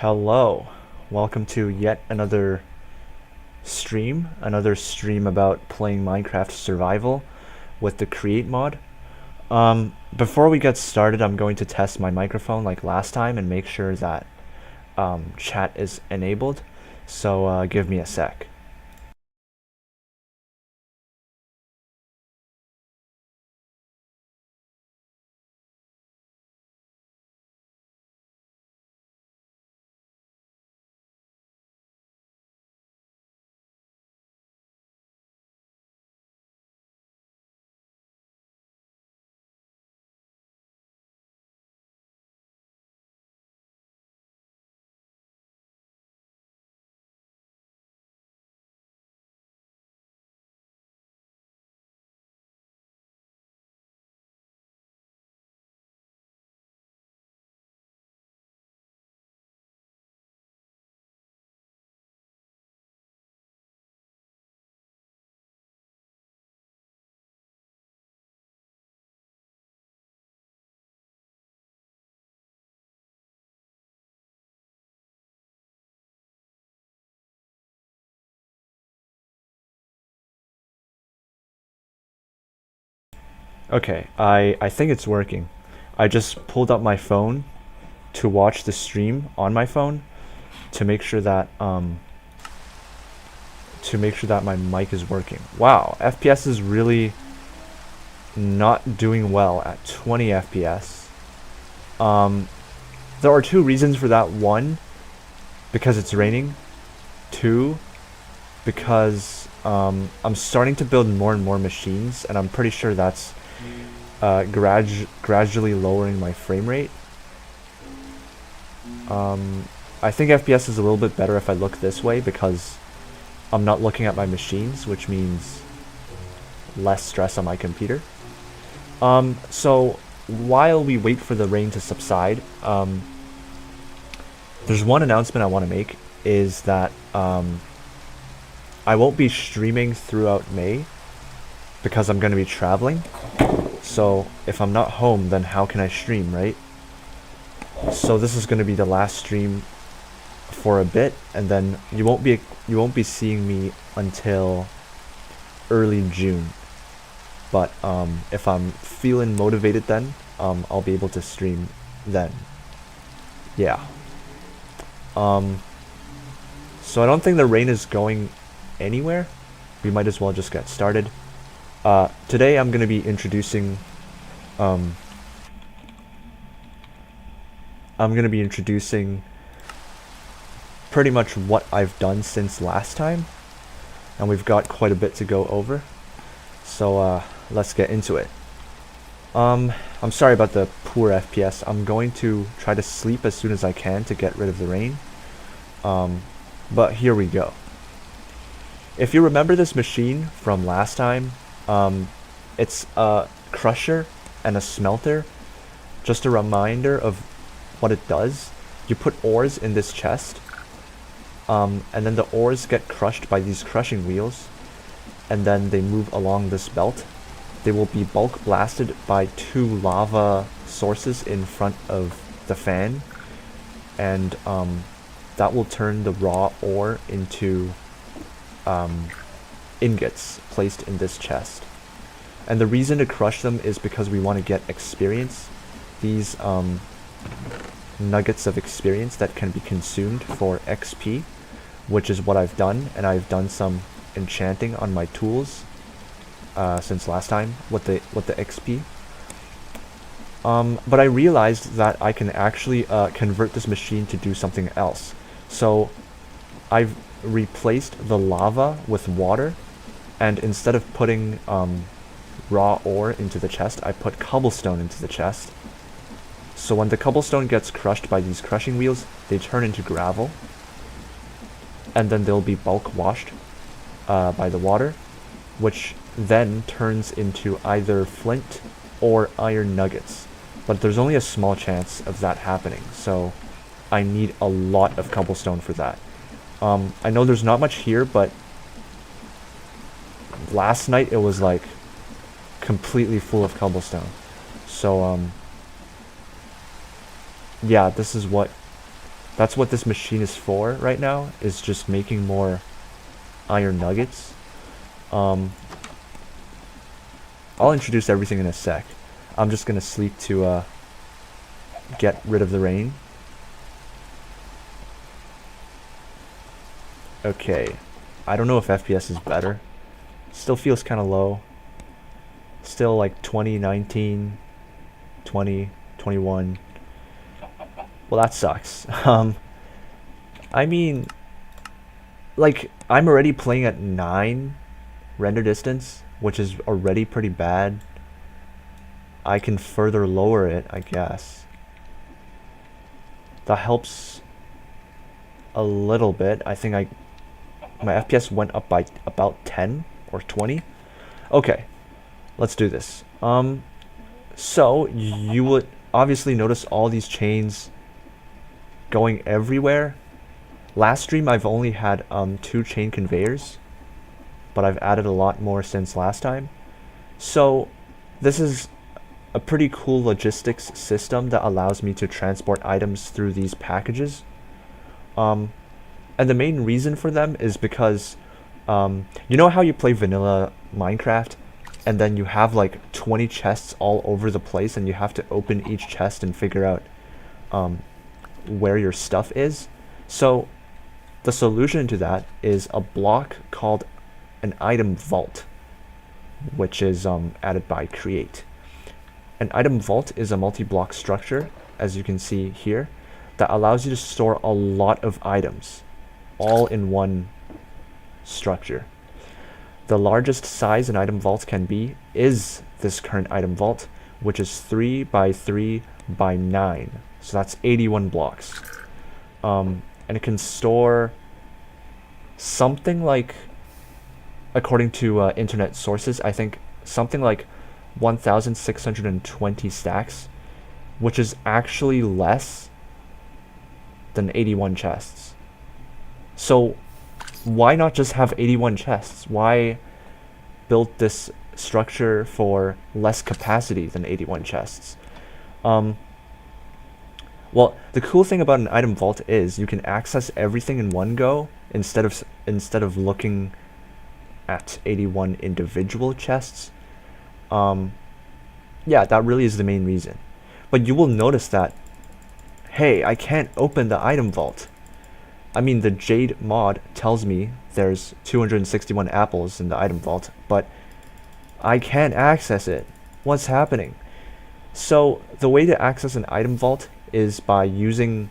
Hello, welcome to yet another stream about playing Minecraft Survival with the Create mod. Before we get started, I'm going to test my microphone like last time and make sure that chat is enabled. So give me a sec. Okay, I think it's working. I just pulled up my phone to watch the stream on my phone to make sure that my mic is working. Wow, FPS is really not doing well at 20 FPS. Um, there are two reasons for that. One, because it's raining. Two, because I'm starting to build more and more machines, and I'm pretty sure that's gradually lowering my frame rate. I think FPS is a little bit better if I look this way because I'm not looking at my machines, which means less stress on my computer. So while we wait for the rain to subside, there's one announcement I want to make is that I won't be streaming throughout May because I'm going to be traveling. So if I'm not home, then how can I stream, right? So this is going to be the last stream for a bit, and then you won't be seeing me until early June. But if I'm feeling motivated then, I'll be able to stream then. Yeah. So I don't think the rain is going anywhere. We might as well just get started. Today I'm going to be introducing pretty much what I've done since last time, and we've got quite a bit to go over. So let's get into it. I'm sorry about the poor FPS. I'm going to try to sleep as soon as I can to get rid of the rain. But here we go. If you remember this machine from last time, it's a crusher and a smelter. Just a reminder of what it does. You put ores in this chest, and then the ores get crushed by these crushing wheels, and then they move along this belt. They will be bulk blasted by two lava sources in front of the fan, and that will turn the raw ore into ingots placed in this chest. And the reason to crush them is because we want to get experience. These nuggets of experience that can be consumed for XP, which is what I've done, and I've done some enchanting on my tools since last time with the XP. But I realized that I can actually convert this machine to do something else. So I've replaced the lava with water, and instead of putting raw ore into the chest, I put cobblestone into the chest. So when the cobblestone gets crushed by these crushing wheels, they turn into gravel, and then they'll be bulk washed by the water, which then turns into either flint or iron nuggets. But there's only a small chance of that happening, so I need a lot of cobblestone for that. I know there's not much here, but last night it was like completely full of cobblestone. So yeah, this is what That's what this machine is for right now, is just making more iron nuggets. I'll introduce everything in a sec. I'm just gonna sleep to get rid of the rain. Okay, I don't know if FPS is better. Still feels kind of low. Still like 20, 19, 20, 21. Well, that sucks. I mean, like, I'm already playing at 9 render distance, which is already pretty bad. I can further lower it, I guess. That helps a little bit. I think my FPS went up by about 10 or 20. Okay, let's do this. So you would obviously notice all these chains going everywhere. Last stream I've only had 2 chain conveyors, but I've added a lot more since last time. So this is a pretty cool logistics system that allows me to transport items through these packages. And the main reason for them is because you know how you play vanilla Minecraft and then you have like 20 chests all over the place and you have to open each chest and figure out where your stuff is? So the solution to that is a block called an item vault, which is added by Create. An item vault is a multi-block structure, as you can see here, that allows you to store a lot of items all in one structure. The largest size an item vault can be is this current item vault, which is 3 by 3 by 9. So that's 81 blocks. And it can store something like, according to internet sources, I think something like 1,620 stacks, which is actually less than 81 chests. So why not just have 81 chests? Why build this structure for less capacity than 81 chests? Well, the cool thing about an item vault is you can access everything in one go instead of looking at 81 individual chests. Yeah, that really is the main reason. But you will notice that, hey, I can't open the item vault. I mean, the Jade mod tells me there's 261 apples in the item vault, but I can't access it. What's happening? So the way to access an item vault is by using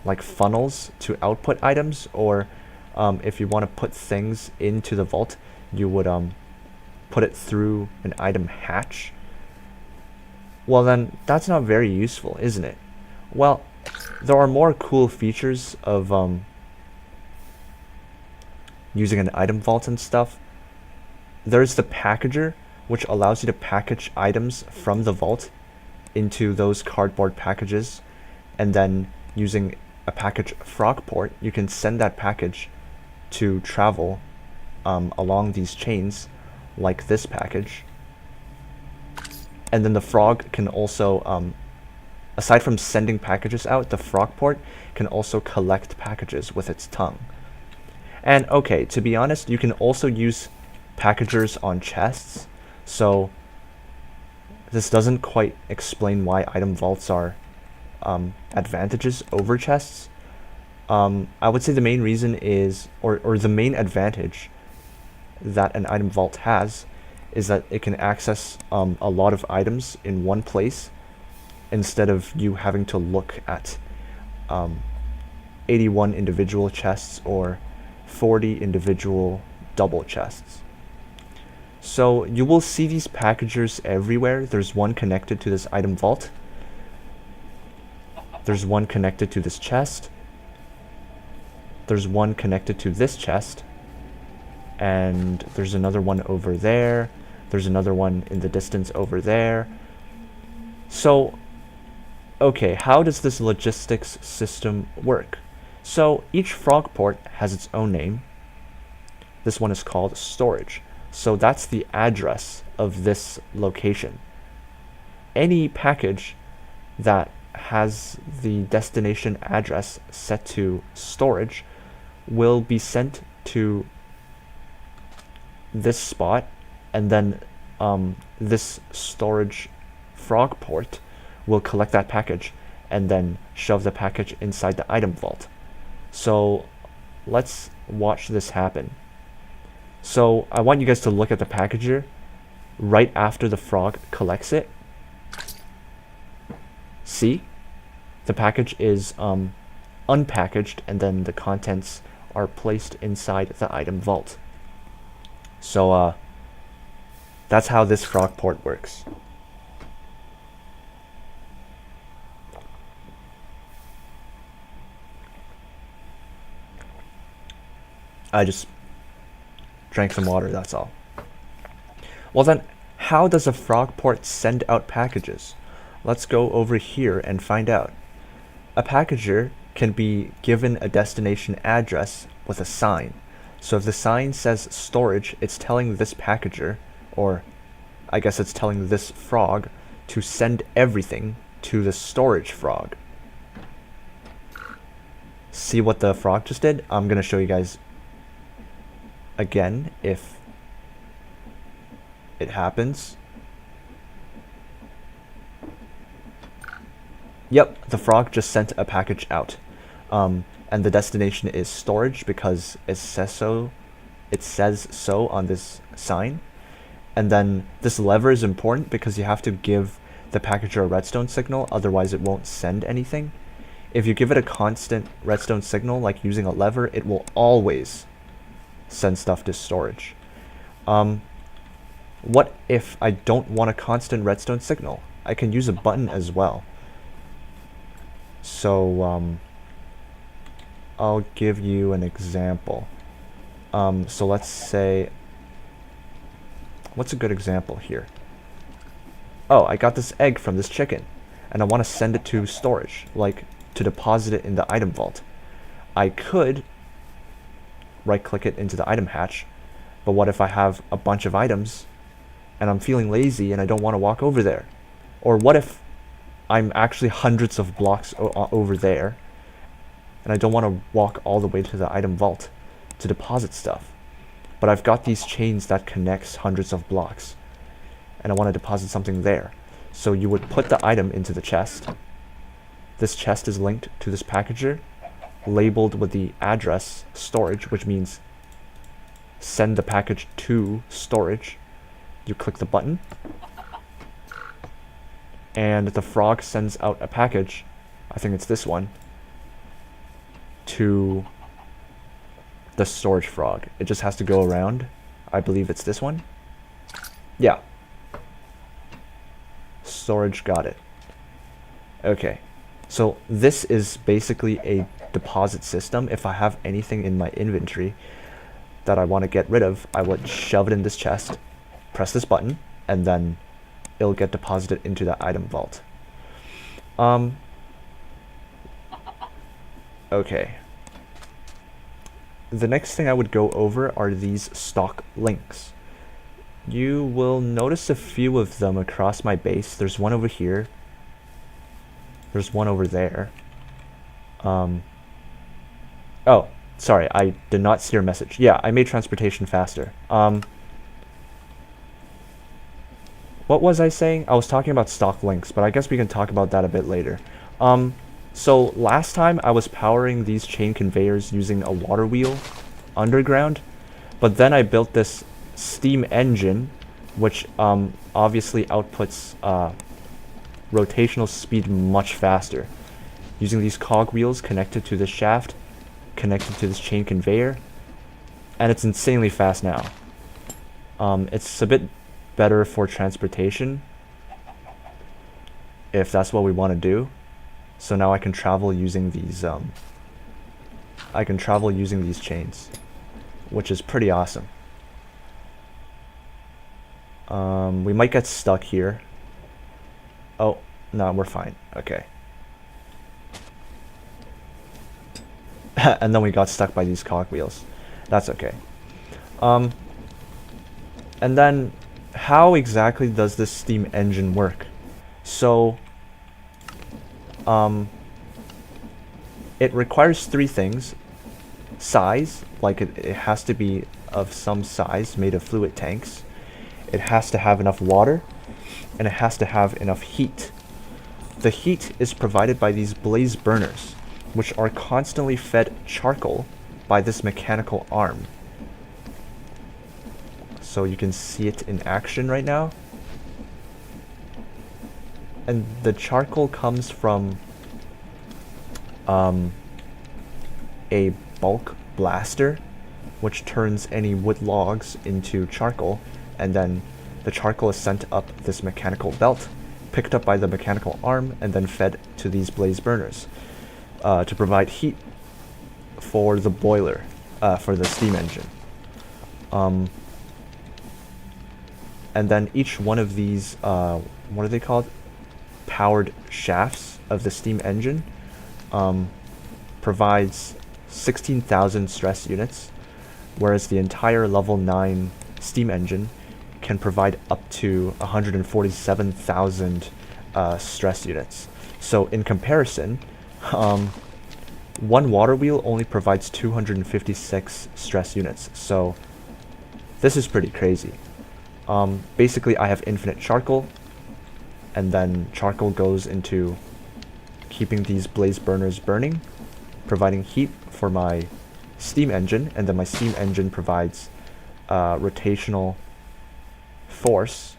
like funnels to output items, or if you want to put things into the vault, you would put it through an item hatch. Well then, that's not very useful, isn't it? Well, there are more cool features of using an item vault and stuff. There's the packager, which allows you to package items from the vault into those cardboard packages, and then using a package frog port, you can send that package to travel along these chains, like this package. And then the frog can also, aside from sending packages out, the frog port can also collect packages with its tongue. And okay, to be honest, you can also use packagers on chests. So this doesn't quite explain why item vaults are advantages over chests. I would say the main reason is, or the main advantage that an item vault has, is that it can access a lot of items in one place instead of you having to look at 81 individual chests or 40 individual double chests. So you will see these packagers everywhere. There's one connected to this item vault. There's one connected to this chest. There's one connected to this chest. And there's another one over there. There's another one in the distance over there. So, okay, how does this logistics system work? So each frog port has its own name. This one is called storage. So that's the address of this location. Any package that has the destination address set to storage will be sent to this spot, and then this storage frog port will collect that package and then shove the package inside the item vault. So let's watch this happen. So I want you guys to look at the packager right after the frog collects it. See? The package is unpackaged, and then the contents are placed inside the item vault. So that's how this frog port works. I just drank some water, that's all. Well then, how does a frog port send out packages? Let's go over here and find out. A packager can be given a destination address with a sign. So if the sign says storage, it's telling this packager, or I guess it's telling this frog, to send everything to the storage frog. See what the frog just did? I'm going to show you guys again if it happens. Yep, the frog just sent a package out. And the destination is storage because it says so on this sign. And then this lever is important because you have to give the packager a redstone signal, otherwise it won't send anything. If you give it a constant redstone signal, like using a lever, it will always send stuff to storage. What if I don't want a constant redstone signal? I can use a button as well. So I'll give you an example. So let's say, what's a good example here? Oh, I got this egg from this chicken, and I want to send it to storage, like to deposit it in the item vault. I could right-click it into the item hatch, but what if I have a bunch of items, and I'm feeling lazy and I don't want to walk over there? Or what if I'm actually hundreds of blocks over there, and I don't want to walk all the way to the item vault to deposit stuff, but I've got these chains that connects hundreds of blocks, and I want to deposit something there. So you would put the item into the chest. This chest is linked to this packager, labeled with the address storage, which means send the package to storage. You click the button, and the frog sends out a package, I think it's this one, to the storage frog. It just has to go around. I believe it's this one. Yeah. Storage got it. Okay. So this is basically a deposit system. If I have anything in my inventory that I want to get rid of, I would shove it in this chest, press this button, and then it'll get deposited into the item vault. Okay. The next thing I would go over are these stock links. You will notice a few of them across my base. There's one over here. There's one over there. Oh, sorry, I did not see your message. Yeah, I made transportation faster. What was I saying? I was talking about stock links, but I guess we can talk about that a bit later. So last time I was powering these chain conveyors using a water wheel underground, but then I built this steam engine, which obviously outputs rotational speed much faster. Using these cog wheels connected to this shaft, connected to this chain conveyor, and it's insanely fast now. It's a bit better for transportation, if that's what we want to do. So now I can travel using these chains, which is pretty awesome. We might get stuck here. Oh, no, we're fine. Okay. And then we got stuck by these cogwheels. That's okay. And then how exactly does this steam engine work? So It requires three things. Size, like it has to be of some size, made of fluid tanks. It has to have enough water, and it has to have enough heat. The heat is provided by these blaze burners, which are constantly fed charcoal by this mechanical arm. So you can see it in action right now. And the charcoal comes from a bulk blaster, which turns any wood logs into charcoal, and then the charcoal is sent up this mechanical belt, picked up by the mechanical arm, and then fed to these blaze burners to provide heat for the boiler, for the steam engine. And then each one of these, what are they called? Powered shafts of the steam engine provides 16,000 stress units, whereas the entire level 9 steam engine can provide up to 147,000 stress units. So in comparison, one water wheel only provides 256 stress units. So this is pretty crazy. Basically, I have infinite charcoal, and then charcoal goes into keeping these blaze burners burning, providing heat for my steam engine, and then my steam engine provides rotational force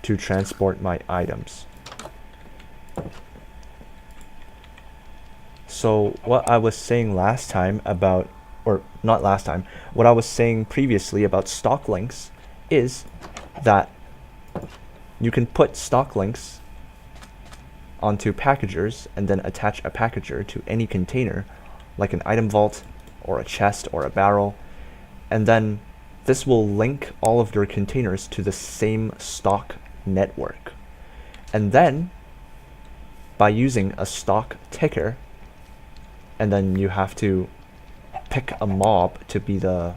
to transport my items. So what I was saying last time about, or not last time, what I was saying previously about stock links is that you can put stock links onto packagers and then attach a packager to any container, like an item vault or a chest or a barrel, and then this will link all of your containers to the same stock network. And then by using a stock ticker, and then you have to pick a mob to be the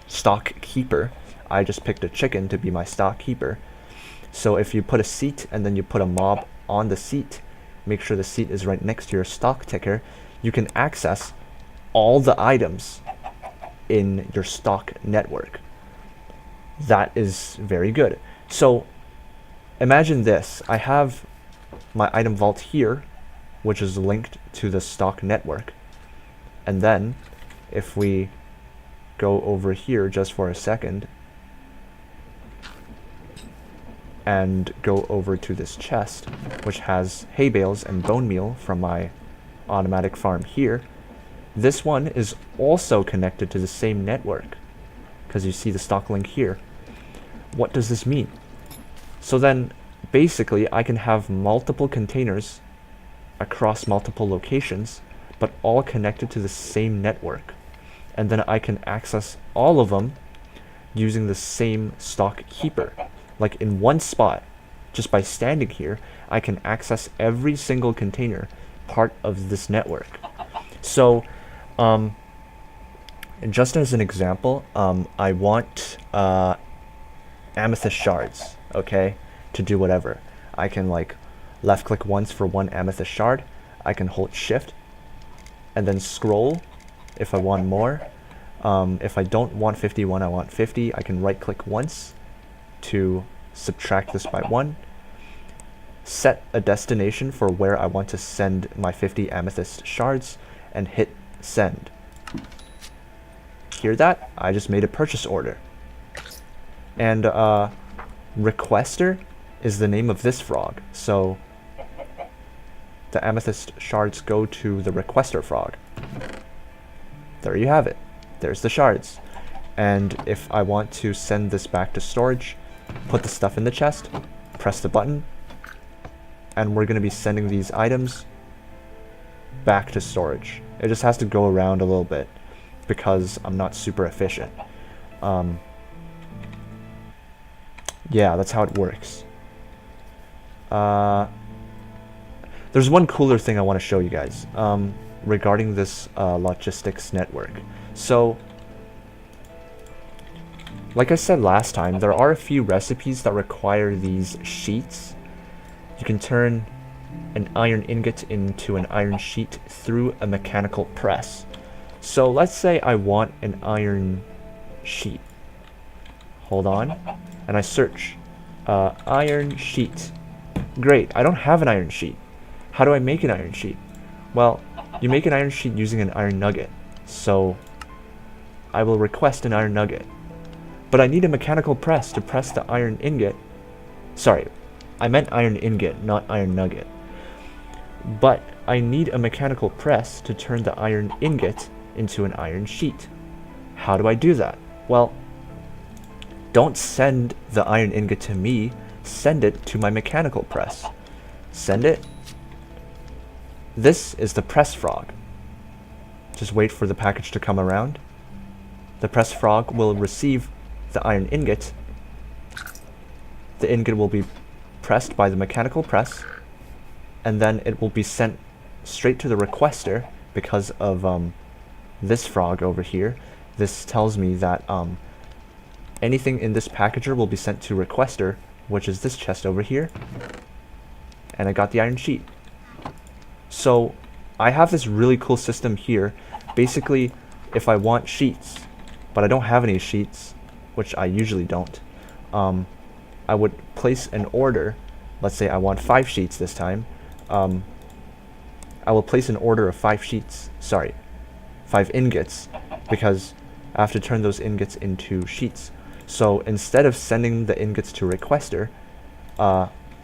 stock keeper. I just picked a chicken to be my stock keeper. So if you put a seat and then you put a mob on the seat, make sure the seat is right next to your stock ticker, you can access all the items in your stock network. That is very good. So imagine this. I have my item vault here, which is linked to the stock network. And then if we go over here just for a second and go over to this chest, which has hay bales and bone meal from my automatic farm here, this one is also connected to the same network, because you see the stock link here. What does this mean? So then basically I can have multiple containers across multiple locations, but all connected to the same network, and then I can access all of them using the same stock keeper. Like in one spot, just by standing here, I can access every single container part of this network. So just as an example, I want amethyst shards, okay, to do whatever. I can like left click once for one amethyst shard. I can hold shift and then scroll if I want more. If I don't want 51, I want 50, I can right click once to subtract this by 1. Set a destination for where I want to send my 50 amethyst shards and hit send. Hear that? I just made a purchase order. And requester is the name of this frog. So the amethyst shards go to the requester frog. There you have it. There's the shards. And if I want to send this back to storage, put the stuff in the chest, press the button, and we're going to be sending these items back to storage. It just has to go around a little bit because I'm not super efficient. Yeah, that's how it works. There's one cooler thing I want to show you guys regarding this logistics network. So, like I said last time, there are a few recipes that require these sheets. You can turn an iron ingot into an iron sheet through a mechanical press. So let's say I want an iron sheet. Hold on. And I search. Iron sheet. Great, I don't have an iron sheet. How do I make an iron sheet? Well, you make an iron sheet using an iron nugget. So I will request an iron nugget. But I need a mechanical press to press the iron ingot. Sorry, I meant iron ingot, not iron nugget. But I need a mechanical press to turn the iron ingot into an iron sheet. How do I do that? Well, don't send the iron ingot to me, send it to my mechanical press. Send it. This is the press frog. Just wait for the package to come around. The press frog will receive the iron ingot. The ingot will be pressed by the mechanical press, and then it will be sent straight to the requester because of this frog over here. This tells me that anything in this packager will be sent to requester, which is this chest over here. And I got the iron sheet. So I have this really cool system here. Basically, if I want sheets, but I don't have any sheets, which I usually don't, I would place an order. Let's say I want 5 sheets this time. I will place an order of 5 sheets, sorry, 5 ingots, because I have to turn those ingots into sheets. So instead of sending the ingots to requester,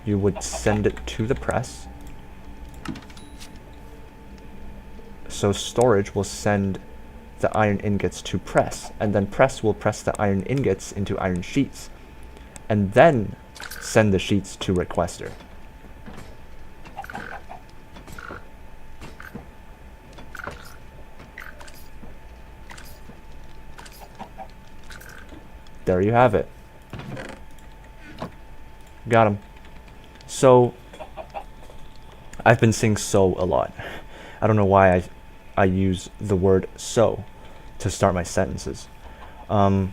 you would send it to the press. So storage will send the iron ingots to press, and then press will press the iron ingots into iron sheets, and then send the sheets to requester. There you have it. Got him. So I've been saying so a lot. I don't know why I use the word so to start my sentences. But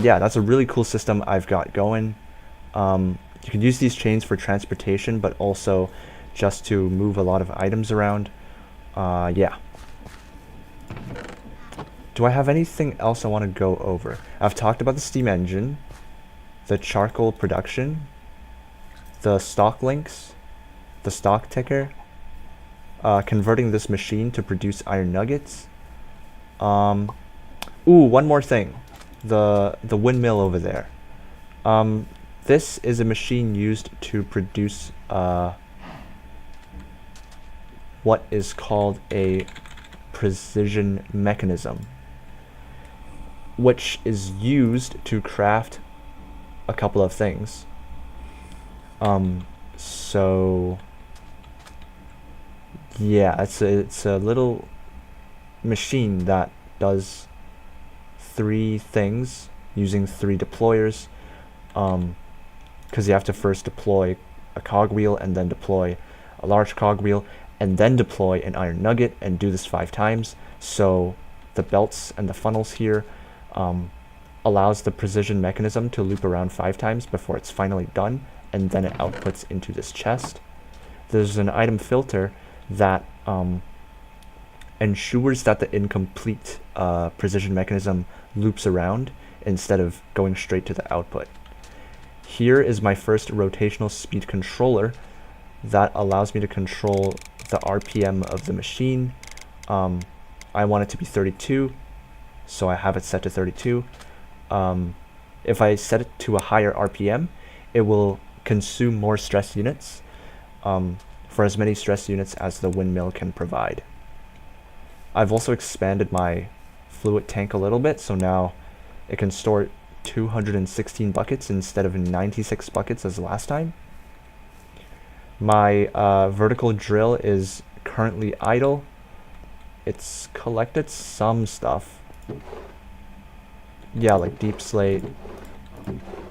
yeah, that's a really cool system I've got going. You can use these chains for transportation, but also just to move a lot of items around. Yeah. Do I have anything else I want to go over? I've talked about the steam engine, the charcoal production, the stock links, the stock ticker, converting this machine to produce iron nuggets. Ooh, one more thing. The windmill over there. This is a machine used to produce what is called a precision mechanism, which is used to craft a couple of things. So yeah, it's a little machine that does 3 things using 3 deployers, because you have to first deploy a cogwheel and then deploy a large cogwheel and then deploy an iron nugget and do this 5 times. So the belts and the funnels here allows the precision mechanism to loop around 5 times before it's finally done, and then it outputs into this chest. There's an item filter that ensures that the incomplete precision mechanism loops around instead of going straight to the output. Here is my first rotational speed controller that allows me to control the RPM of the machine. I want it to be 32, so I have it set to 32. If I set it to a higher RPM, it will consume more stress units, for as many stress units as the windmill can provide. I've also expanded my fluid tank a little bit, so now it can store 216 buckets instead of 96 buckets as last time. My vertical drill is currently idle. It's collected some stuff. Yeah, like deep slate,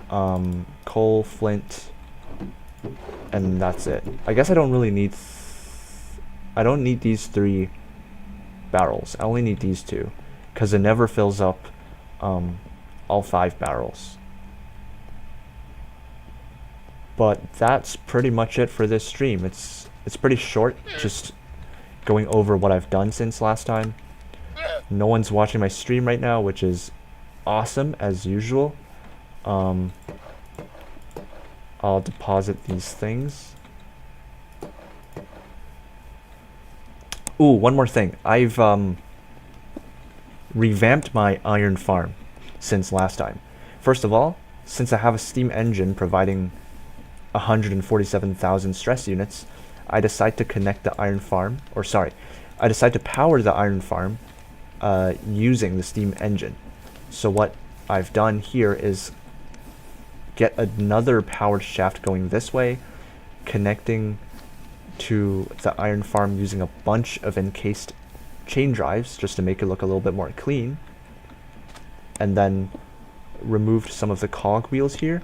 coal, flint, and that's it. I guess I don't really need I don't need these 3 barrels. I only need these 2 because it never fills up all 5 barrels. But that's pretty much it for this stream. It's pretty short, just going over what I've done since last time. No one's watching my stream right now, which is awesome as usual. I'll deposit these things. Ooh, one more thing. I've revamped my iron farm since last time. First of all, since I have a steam engine providing 147,000 stress units, I decide to connect the iron farm, or sorry, I decide to power the iron farm using the steam engine. So what I've done here is get another powered shaft going this way, connecting to the iron farm using a bunch of encased chain drives just to make it look a little bit more clean, and then removed some of the cog wheels here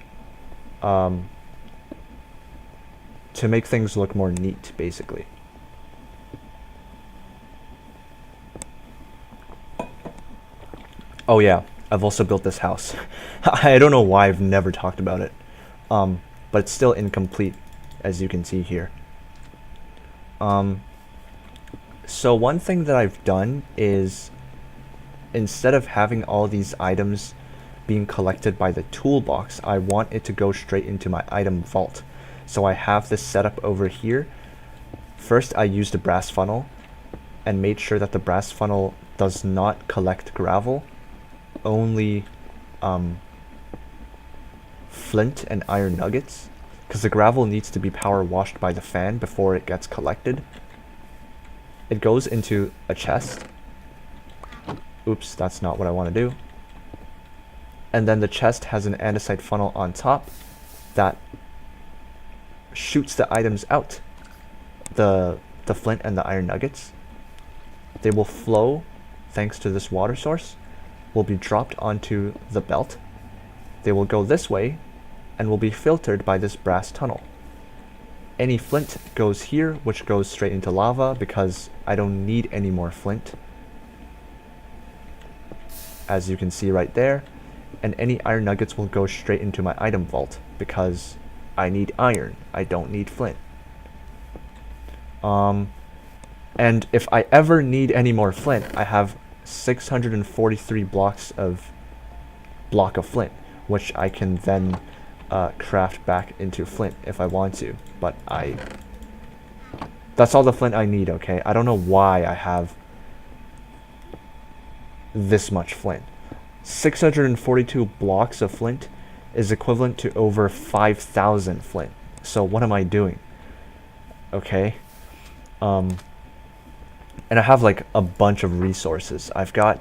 to make things look more neat, basically. Oh yeah, I've also built this house. I don't know why I've never talked about it, but it's still incomplete, as you can see here. So one thing that I've done is, instead of having all these items being collected by the toolbox, I want it to go straight into my item vault. So I have this set up over here. First, I used a brass funnel and made sure that the brass funnel does not collect gravel, only flint and iron nuggets, because the gravel needs to be power washed by the fan before it gets collected. It goes into a chest. Oops, that's not what I want to do. And then the chest has an andesite funnel on top that shoots the items out. The flint and the iron nuggets. They will flow thanks to this water source, will be dropped onto the belt. They will go this way and will be filtered by this brass tunnel. Any flint goes here, which goes straight into lava because I don't need any more flint, as you can see right there. And any iron nuggets will go straight into my item vault because I need iron, I don't need flint. And if I ever need any more flint, I have 643 blocks of flint, which I can then craft back into flint if I want to. But that's all the flint I need, okay? I don't know why I have this much flint. 642 blocks of flint is equivalent to over 5,000 flint. So what am I doing? Okay. And I have like a bunch of resources. I've got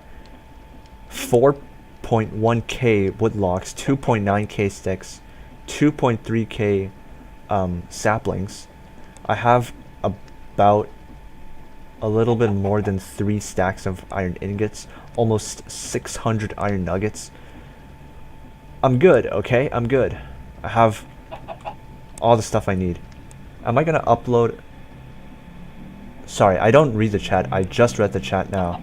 4.1k wood logs, 2.9k sticks, 2.3k saplings. I have about a little bit more than 3 stacks of iron ingots, almost 600 iron nuggets. I'm good, okay? I'm good. I have all the stuff I need. Am I gonna upload? Sorry, I don't read the chat. I just read the chat now.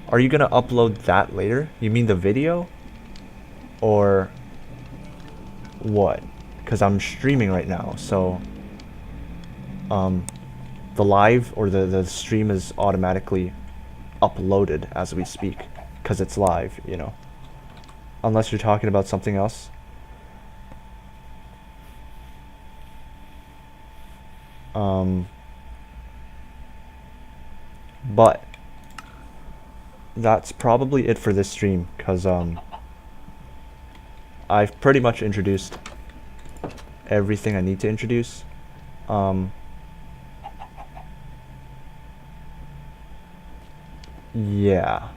Are you gonna upload that later? You mean the video? Or what? Because I'm streaming right now, so the live or the stream is automatically uploaded as we speak because it's live, you know. Unless you're talking about something else. But that's probably it for this stream because I've pretty much introduced everything I need to introduce. Yeah,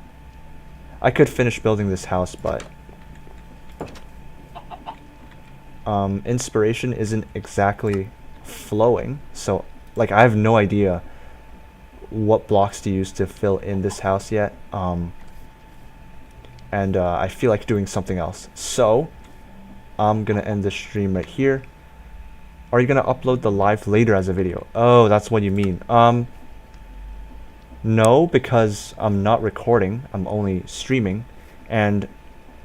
I could finish building this house, but inspiration isn't exactly flowing, so like I have no idea what blocks to use to fill in this house yet, and I feel like doing something else, so I'm gonna end the stream right here. Are you gonna upload the live later as a video? Oh, that's what you mean. No, because I'm not recording, I'm only streaming, and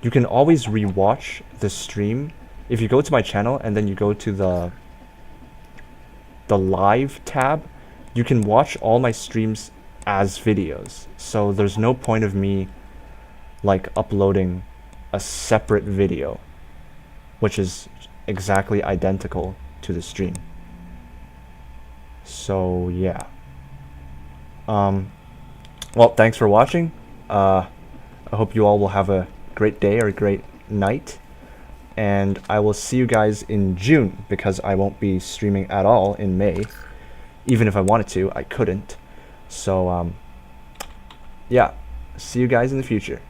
you can always rewatch the stream if you go to my channel and then you go to the the live tab, you can watch all my streams as videos. So there's no point of me like uploading a separate video, which is exactly identical to the stream. So yeah. Well, thanks for watching. I hope you all will have a great day or a great night. And I will see you guys in June, because I won't be streaming at all in May. Even if I wanted to, I couldn't. So, yeah. See you guys in the future.